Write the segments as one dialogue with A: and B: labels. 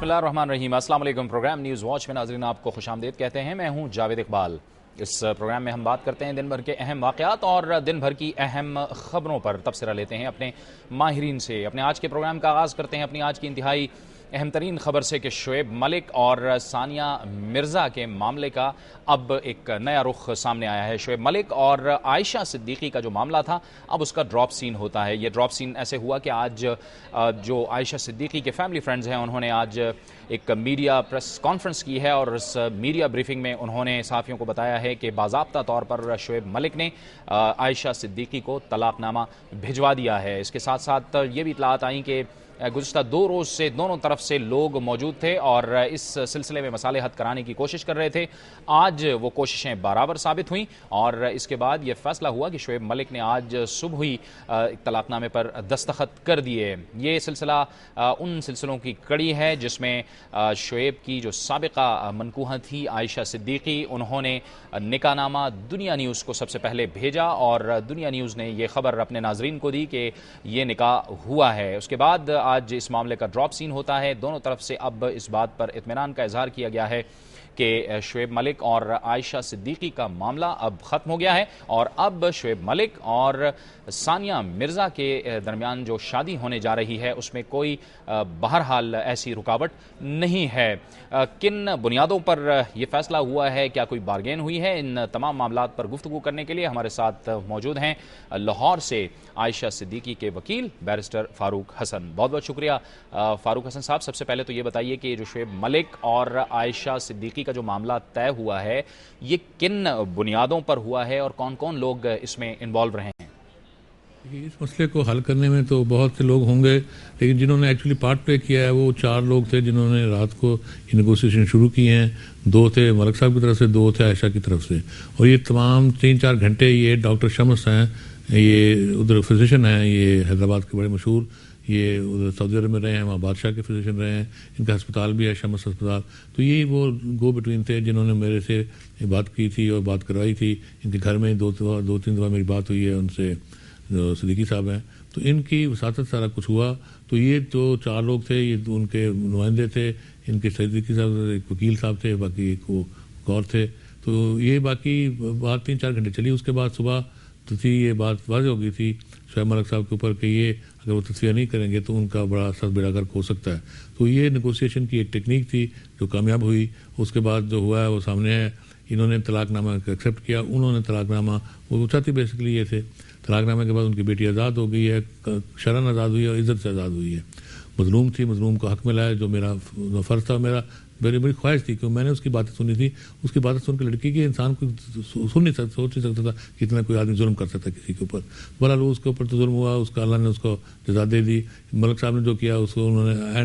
A: बिस्मिल्लाहिर्रहमानिर्रहीम। अस्सलाम वालेकुम। प्रोग्राम न्यूज़ वॉच में नाज़रीन आपको खुशामदीद कहते हैं। मैं हूं जावेद इकबाल। इस प्रोग्राम में हम बात करते हैं दिन भर के अहम वाक़यात और दिन भर की अहम ख़बरों पर तबसरा लेते हैं अपने माहिरीन से। अपने आज के प्रोग्राम का आगाज़ करते हैं अपनी आज की इंतहाई अहम तरीन खबर से कि शुएब मलिक और सानिया मिर्ज़ा के मामले का अब एक नया रुख सामने आया है। शुएब मलिक और आयशा सिद्दीकी का जो मामला था अब उसका ड्रॉप सीन होता है। ये ड्रॉप सीन ऐसे हुआ कि आज जो आयशा सिद्दीकी के फैमिली फ्रेंड्स हैं उन्होंने आज एक मीडिया प्रेस कॉन्फ्रेंस की है और इस मीडिया ब्रीफिंग में उन्होंने सहाफ़ियों को बताया है कि बाज़ाब्ता तौर पर शुएब मलिक ने आयशा सिद्दीकी को तलाक़नामा भिजवा दिया है। इसके साथ साथ ये भी इतलात आई कि गुज़िश्ता 2 रोज़ से दोनों तरफ से लोग मौजूद थे और इस सिलसिले में मसालेहत कराने की कोशिश कर रहे थे। आज वो कोशिशें बराबर साबित हुईं और इसके बाद ये फैसला हुआ कि शुएब मलिक ने आज सुबह ही तलाक़नामे पर दस्तखत कर दिए। ये सिलसिला उन सिलसिलों की कड़ी है जिसमें शुएब की जो साबिक़ा मनकूहा थी आयशा सिद्दीकी, उन्होंने निकाहनामा दुनिया न्यूज़ को सबसे पहले भेजा और दुनिया न्यूज़ ने यह खबर अपने नाजरीन को दी कि ये निकाह हुआ है। उसके बाद आज इस मामले का ड्रॉप सीन होता है। दोनों तरफ से अब इस बात पर इत्मीनान का इजहार किया गया है कि शुएब मलिक और आयशा सिद्दीकी का मामला अब ख़त्म हो गया है और अब शुएब मलिक और सानिया मिर्ज़ा के दरमियान जो शादी होने जा रही है उसमें कोई बहरहाल ऐसी रुकावट नहीं है। किन बुनियादों पर यह फैसला हुआ है, क्या कोई बारगेन हुई है, इन तमाम मामलात पर गुफ्तगू करने के लिए हमारे साथ मौजूद हैं लाहौर से आयशा सिद्दीकी के वकील बैरिस्टर फ़ारूक हसन। बहुत बहुत शुक्रिया फ़ारूक हसन साहब। सबसे पहले तो ये बताइए कि जो शुएब मलिक और आयशा सिद्दीकी का जो मामला तय हुआ है ये किन बुनियादों पर हुआ है और कौन कौन लोग इसमें इन्वॉल्व रहे हैं?
B: इस मसले को हल करने में तो बहुत से लोग होंगे, लेकिन जिन्होंने एक्चुअली पार्ट प्ले किया है वो 4 लोग थे जिन्होंने रात को ये नेगोशिएशन शुरू किए हैं। 2 थे मलिक साहब की तरफ से, 2 थे आयशा की तरफ से और ये तमाम 3-4 घंटे ये डॉक्टर शम्स हैं, ये उधर फिजिशियन हैं, ये हैदराबाद के बड़े मशहूर, ये उधर सऊदी अरब में रहे हैं, वहाँ बादशाह के फिजिशियन रहे हैं, इनका अस्पताल भी है शम्स अस्पताल। तो यही वो गो बिटवीन थे जिन्होंने मेरे से बात की थी और बात करवाई थी। इनके घर में 2-3 दफ़ा मेरी बात हुई है उनसे, जो सिद्दीकी साहब हैं, तो इनकी वसातत सारा कुछ हुआ। तो ये जो 4 लोग थे ये उनके नुमाइंदे थे, इनके सिद्दीकी साहब एक वकील साहब थे, बाकी एक वो और थे। तो ये बाकी बात 3-4 घंटे चली। उसके बाद सुबह तो थी ये बात वाज़ेह हो गई थी शुएब मलिक साहब के ऊपर कि ये अगर वो तस्वीर नहीं करेंगे तो उनका बड़ा सख्त बेड़ा गर्क हो सकता है। तो ये नेगोशिएशन की एक टेक्निक थी जो कामयाब हुई। उसके बाद जो हुआ है वो सामने है। इन्होंने तलाक़नामा एक्सेप्ट किया, उन्होंने तलाक़नामा, वो चाहती बेसिकली ये थे। तलाक़नामे के बाद उनकी बेटी आज़ाद हो गई है, शरन आज़ाद हुई है और इज़्ज़त से आज़ाद हुई है। मज़लूम थी, मज़लूम को हक़ मिला है, जो मेरा फ़र्ज़ था, मेरा मेरी बड़ी ख्वाहिश थी क्योंकि मैंने उसकी बातें सुनी थी। उसकी बातें सुन के लड़की के इंसान को सुन नहीं सकता, सोच नहीं सकता था कि इतना कोई आदमी जुल्म कर सकता है किसी के ऊपर। बहरहाल उसके ऊपर तो जुल्म हुआ, उसका अल्लाह ने उसको सज़ा दे दी। मलिक साहब ने जो किया उसको उन्होंने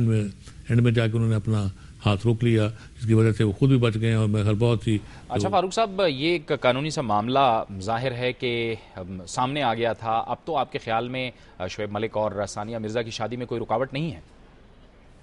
B: एंड में जाके उन्होंने अपना हाथ रोक लिया, जिसकी वजह से वो खुद भी बच गए और मेरे ख्याल बहुत ही।
A: अच्छा फ़ारूक साहब, ये एक कानूनी सा मामला ज़ाहिर है कि सामने आ गया था। अब तो आपके ख्याल में शुएब मलिक और सानिया मिर्ज़ा की शादी में कोई रुकावट नहीं है?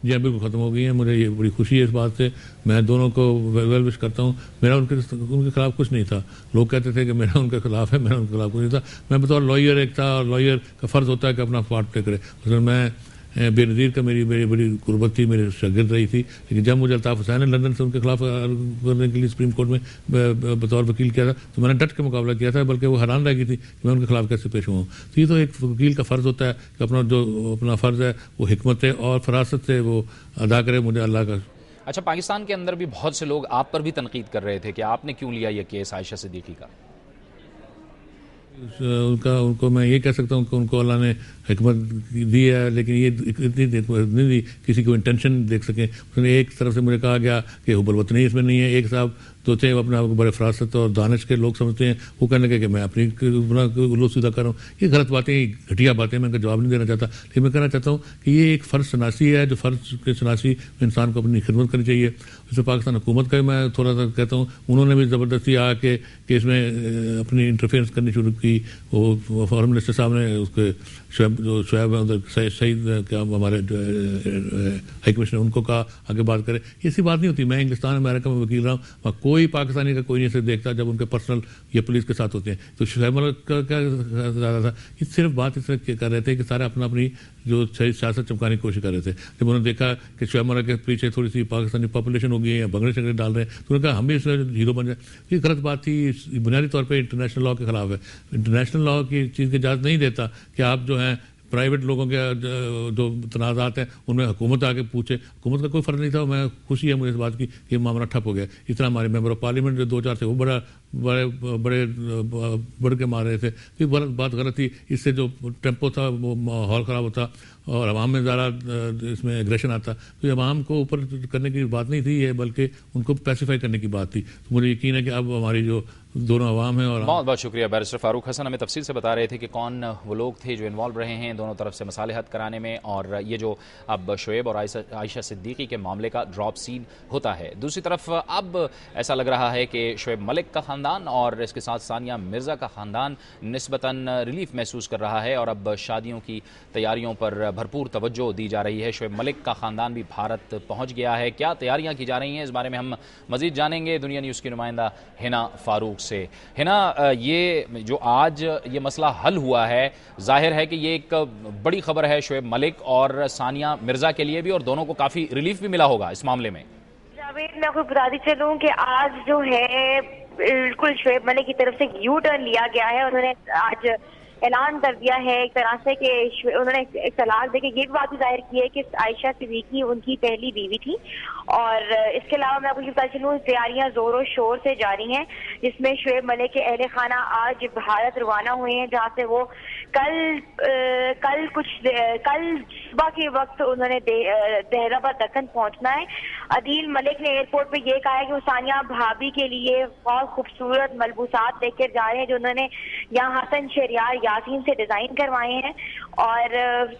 B: जी हाँ, बिल्कुल ख़त्म हो गई है। मुझे ये बड़ी खुशी है इस बात से। मैं दोनों को वेल विश करता हूँ। मेरा उनके खिलाफ कुछ नहीं था। लोग कहते थे कि मेरा उनके खिलाफ है, मेरा उनके खिलाफ कुछ नहीं था। मैं बतौर लॉयर एक था और लॉयर का फ़र्ज़ होता है कि अपना पार्ट प्ले करे। मतलब मैं बेनज़ीर का मेरी बड़ी कुर्बत थी, मेरे शागिर्द रही थी, लेकिन जब मुझे अल्ताफ़ हुसैन ने लंदन से उनके खिलाफ करने के लिए सुप्रीम कोर्ट में बतौर वकील किया था तो मैंने डट के मुकाबला किया था, बल्कि वो हैरान रह गई थी कि मैं उनके खिलाफ कैसे पेश हुआ हूँ। तो ये तो एक वकील का फ़र्ज़ होता है कि अपना फ़र्ज़ है वो हिकमत और फरासत से वो अदा करे। मुझे अल्लाह का।
A: अच्छा, पाकिस्तान के अंदर भी बहुत से लोग आप पर भी तनकीद कर रहे थे कि आपने क्यों लिया ये केस आयशा सिद्दीकी का?
B: उनको मैं ये कह सकता हूँ कि उनको अल्लाह ने हिकमत दी है, लेकिन ये इतनी नहीं दी किसी को इंटेंशन देख सकें। उसने एक तरफ से मुझे कहा गया कि हुब्बुल वतनी इसमें नहीं है। एक साहब तो थे अपने आप को बड़े फरासत और दानिश के लोग समझते हैं, वो कहने लगे कि मैं अपनी उल्लू सीधा कर रहा हूँ। ये गलत बातें, घटिया बातें, मैं इनका जवाब नहीं देना चाहता, लेकिन मैं कहना चाहता हूँ कि ये एक फ़र्ज़ शनासी है, जो फ़र्ज़ के शनासी में इंसान को अपनी खिदमत करनी चाहिए। इसमें पाकिस्तान हुकूमत का मैं थोड़ा सा कहता हूँ, उन्होंने भी ज़बरदस्ती आके कि इसमें अपनी इंटरफेरेंस करनी शुरू की। वो फॉरेन मिनिस्टर साहब ने उसके शुएब उधर सईद क्या हमारे हाई कमिश्नर उनको कहा आगे बात करें। ऐसी बात नहीं होती। मैं इंग्लिस्तान अमेरिका में वकील रहा हूँ, वहाँ कोई पाकिस्तानी का कोई नहीं से देखता जब उनके पर्सनल या पुलिस के साथ होते हैं। तो शुएब मलिक का क्या ज़्यादा था कि सिर्फ बात इस तरह कर रहे थे कि सारे अपनी जो सियासत चमकाने की कोशिश कर रहे थे। जब उन्होंने देखा कि शुएब मलिक के पीछे थोड़ी सी पाकिस्तानी पॉपुलेशन हो गई है या भंगड़े शंगड़े डाल रहे हैं, तो उन्होंने कहा हम भी इसमें हीरो बन जाए। ये गलत बात थी, बुनियादी तौर पर इंटरनेशनल लॉ के खिलाफ है। इंटरनेशनल लॉ की चीज़ की इजाज़त नहीं देता कि आप जो हैं प्राइवेट लोगों के जो तनाज़ात हैं उनमें हुकूमत आके पूछे। हुकूमत का कोई फ़र्क नहीं था। मैं खुशी है मुझे इस बात की कि मामला ठप हो गया। इस तरह हमारे मेंबर ऑफ पार्लियामेंट जो 2-4 थे वो बड़े बढ़ के मार रहे थे। तो बात गलत थी। इससे जो टेम्पो था वो माहौल ख़राब होता और अवाम में ज़्यादा इसमें एग्रेशन आता। तो ये अवाम को ऊपर करने की बात नहीं थी, ये बल्कि उनको पैसिफाई करने की बात थी। तो मुझे यकीन है कि अब हमारी जो दोनों अवाम है। और बहुत
A: बहुत शुक्रिया बैरिस्टर फारूक हसन, हमें तफसील से बता रहे थे कि कौन वो लोग थे जो इन्वॉल्व रहे हैं दोनों तरफ से मसाले हल कराने में, और ये जो अब शुएब और आयशा सिद्दीकी के मामले का ड्रॉप सीन होता है। दूसरी तरफ अब ऐसा लग रहा है कि शुएब मलिक का ख़ानदान और इसके साथ सानिया मिर्ज़ा का ख़ानदान निस्बतन रिलीफ महसूस कर रहा है और अब शादियों की तैयारियों पर भरपूर तवज्जो दी जा रही है। शुएब मलिक का ख़ानदान भी भारत पहुँच गया है। क्या तैयारियाँ की जा रही हैं, इस बारे में हम मज़ीद जानेंगे दुनिया न्यूज़ की नुमाइंदा हिना फारूक से। हिना, ये जो आज ये मसला हल हुआ है, जाहिर है कि ये एक बड़ी खबर है शुएब मलिक और सानिया मिर्ज़ा के लिए भी, और दोनों को काफ़ी रिलीफ भी मिला होगा इस मामले में।
C: जावेद, मैं आपको बताती चलूं कि आज जो है बिल्कुल शुएब मलिक की तरफ से यू टर्न लिया गया है। उन्होंने आज ऐलान कर दिया है एक तरह से कि उन्होंने एक तलाक देके ये बात भी जाहिर की है कि आयशा सिद्दीकी उनकी पहली बीवी थी। और इसके अलावा मैं आपको ये बता चलूं, तैयारियां जोरों शोर से जारी हैं, जिसमें शुएब मलिक के अहले खाना आज भारत रवाना हुए हैं, जहां से वो कल सुबह के वक्त उन्होंने देहराबाद दक्कन पहुंचना है। अदील मलिक ने एयरपोर्ट पे ये कहा है कि वो सानिया भाभी के लिए बहुत खूबसूरत मलबूसात लेकर जा रहे हैं जो उन्होंने यहाँ हसन शहरियार यासीन से डिजाइन करवाए हैं। और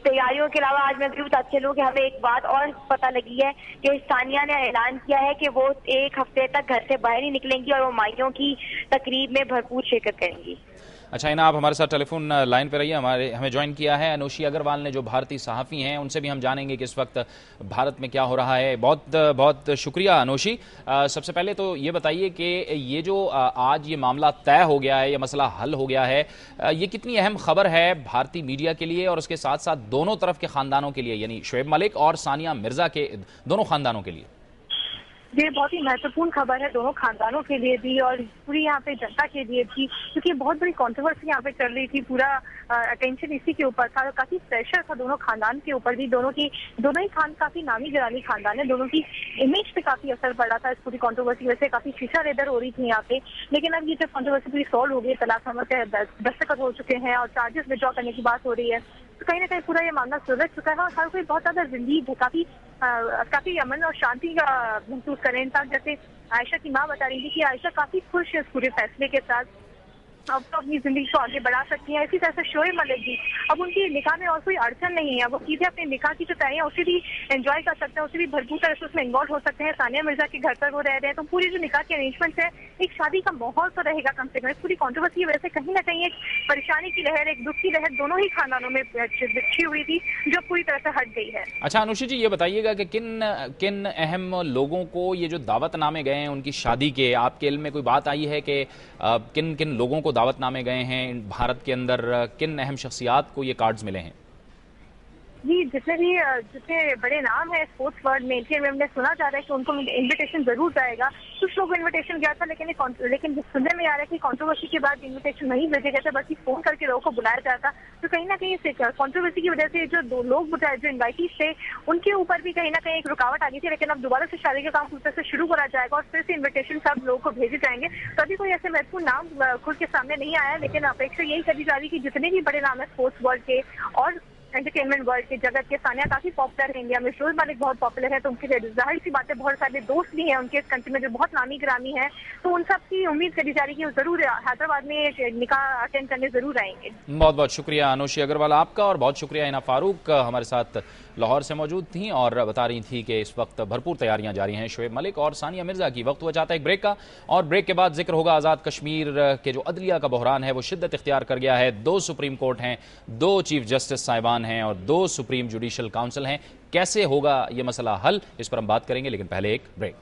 C: तैयारियों के अलावा आज मैं भी बता चलूं कि हमें एक बात और पता लगी है कि सानिया ने ऐलान किया है कि वो 1 हफ्ते तक घर से बाहर नहीं निकलेंगी और वो माइयों की तकरीब में भरपूर शिरकत करेंगी।
A: अच्छा इना, आप हमारे साथ टेलीफोन लाइन पर रहिए। हमें ज्वाइन किया है अनुषी अग्रवाल ने, जो भारतीय सहाफ़ी हैं, उनसे भी हम जानेंगे कि इस वक्त भारत में क्या हो रहा है। बहुत बहुत शुक्रिया अनुषी। सबसे पहले तो ये बताइए कि ये जो आज ये मामला तय हो गया है, ये मसला हल हो गया है, ये कितनी अहम खबर है भारतीय मीडिया के लिए और उसके साथ साथ दोनों तरफ के ख़ानदानों के लिए, यानी शुएब मलिक और सानिया मिर्ज़ा के दोनों ख़ानदानों के लिए?
D: ये बहुत ही महत्वपूर्ण खबर है दोनों खानदानों के लिए भी और पूरी यहाँ पे जनता के लिए भी, क्योंकि बहुत बड़ी कंट्रोवर्सी यहाँ पे चल रही थी। पूरा अटेंशन इसी के ऊपर था, काफी प्रेशर था दोनों खानदान के ऊपर भी। दोनों ही काफी नामी गिरानी खानदान है, दोनों की इमेज पे काफी असर पड़ा था इस पूरी कंट्रोवर्सी वजह से। काफी शीशा रेदर हो रही थी यहाँ पे, लेकिन अब ये जब कंट्रोवर्सी पूरी सॉल्व हो गई, तलाकनामा के दस्तखत हो चुके हैं और चार्जेस विड्रॉ करने की बात हो रही है, तो कहीं ना कहीं पूरा ये मामला सुलझ चुका है और हर कोई बहुत ज्यादा रिलीफ है, काफी अमन और शांति का महसूस करें। इंसान जैसे आयशा की माँ बता रही थी कि आयशा काफी खुश है इस पूरे फैसले के साथ, अब तो अपनी जिंदगी को आगे बढ़ा सकती है। इसी तरह से शुएब मलिक भी, अब उनकी निकाह में और कोई अड़चन नहीं है, वो सीधे अपने निकाह की जो तैयारियां उसे भी एंजॉय कर सकते हैं, उसे भी भरपूर तरह से उसमें इन्वॉल्व हो सकते हैं। सानिया मिर्जा के घर पर वो रह रहे हैं, तो पूरी जो निकाह के अरेंजमेंट है, एक शादी का माहौल तो रहेगा कम से कम। इस पूरी कॉन्ट्रोवर्सी की वजह से कहीं ना कहीं एक परेशानी की लहर, एक दुख की लहर दोनों ही खानदानों में बिछी हुई थी, जो पूरी तरह से हट गई है।
A: अच्छा अनुषी जी, ये बताइएगा कि किन अहम लोगों को ये जो दावतनामे गए हैं उनकी शादी के, आपके इल्म में कोई बात आई है कि किन किन लोगों को दावतनामे गए हैं भारत के अंदर, किन अहम शख्सियात को ये कार्ड्स मिले हैं?
D: जी, जितने बड़े नाम है स्पोर्ट्स वर्ल्ड में, इनके हमने सुना जा रहा है कि उनको इनविटेशन जरूर जाएगा। कुछ लोगों को इनविटेशन गया था, लेकिन सुनने में आ रहा है कि कंट्रोवर्सी के बाद इनविटेशन नहीं भेजे गए थे, बल्कि फोन करके लोगों को बुलाया जाता था। तो कहीं ना कहीं कंट्रोवर्सी की वजह से जो 2 लोग जो इन्वाइटीज थे उनके ऊपर भी कहीं ना कहीं एक रुकावट आ गई थी। लेकिन अब दोबारा से शादी का काम फिर से शुरू करा जाएगा और फिर से इन्विटेशन सब लोगों को भेजे जाएंगे। तो अभी कोई ऐसे महत्वपूर्ण नाम खुद के सामने नहीं आया, लेकिन अपेक्षा यही करी जा रही कि जितने भी बड़े नाम है स्पोर्ट्स वर्ल्ड के और एंटरटेनमेंट वर्ल्ड के जगत के, सानिया काफी पॉपुलर है इंडिया में, शुएब मलिक बहुत पॉपुलर है, तो उनके जाहिर सी बात है बहुत सारे दोस्त भी हैं उनके इस कंट्री में जो बहुत नामी ग्रामी है, तो उन सब की उम्मीद करी जा रही है कि वो जरूर हैदराबाद में निकाह अटेंड करने जरूर आएंगे।
A: बहुत बहुत शुक्रिया अनुषी अग्रवाल आपका, और बहुत शुक्रिया हिना फारूक हमारे साथ लाहौर से मौजूद थी और बता रही थी कि इस वक्त भरपूर तैयारियां जारी हैं शुएब मलिक और सानिया मिर्जा की। वक्त हुआ चाहता है एक ब्रेक का, और ब्रेक के बाद जिक्र होगा आज़ाद कश्मीर के जो अदलिया का बहरान है वो शिद्दत इख्तियार कर गया है। 2 सुप्रीम कोर्ट हैं, 2 चीफ जस्टिस साहिबान हैं और 2 सुप्रीम जुडिशल काउंसिल हैं। कैसे होगा ये मसला हल, इस पर हम बात करेंगे, लेकिन पहले एक ब्रेक।